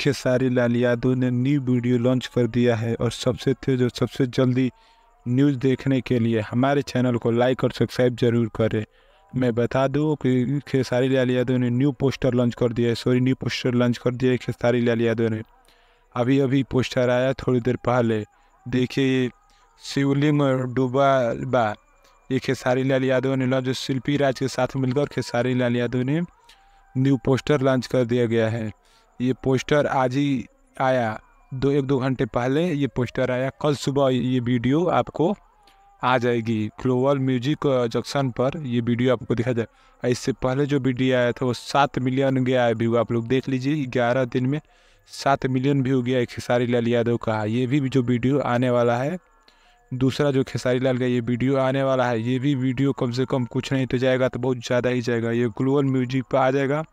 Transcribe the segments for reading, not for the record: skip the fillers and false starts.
खेसारी लाल यादव ने new video launch कर दिया है और सबसे तेज और सबसे जल्दी न्यूज़ देखने के लिए हमारे चैनल को लाइक और सब्सक्राइब जरूर करें। मैं बता दूं कि खेसारी लाल यादव ने न्यू पोस्टर लॉन्च कर दिया है। न्यू पोस्टर लॉन्च कर दिया है खेसारी लाल यादव ने। अभी पोस्टर आया थोड़ी देर पहले। देखिए शिवलिंग डूबा बा, ये खेसारी लाल यादव ने लॉन्च, शिल्पी राज के साथ मिलकर खेसारी लाल यादव ने न्यू पोस्टर लॉन्च कर दिया गया है। ये पोस्टर आज ही आया, एक दो घंटे पहले ये पोस्टर आया। कल सुबह ये वीडियो आपको आ जाएगी ग्लोबल म्यूजिक जंक्शन पर, ये वीडियो आपको दिखा जाए। इससे पहले जो वीडियो आया था वो 7 मिलियन गया है व्यू। आप लोग देख लीजिए 11 दिन में 7 मिलियन व्यू गया है खेसारी लाल यादव का। ये भी जो वीडियो आने वाला है, दूसरा जो खेसारी लाल का ये वीडियो आने वाला है, ये भी वीडियो कम से कम कुछ नहीं तो जाएगा तो बहुत ज़्यादा ही जाएगा। ये ग्लोबल म्यूजिक पर आ जाएगा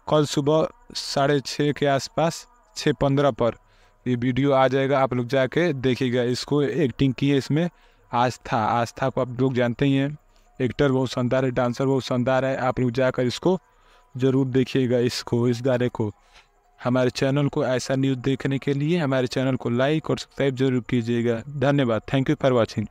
कल सुबह 6:30 के आसपास, 6:15 पर ये वीडियो आ जाएगा। आप लोग जाके देखिएगा। इसको एक्टिंग की है इसमें आस्था को आप लोग जानते ही हैं, एक्टर बहुत शानदार है, डांसर बहुत शानदार है। आप लोग जाकर इसको ज़रूर देखिएगा, इस गाने को। हमारे चैनल को ऐसा न्यूज़ देखने के लिए हमारे चैनल को लाइक और सब्सक्राइब जरूर कीजिएगा। धन्यवाद। Thank you for watching.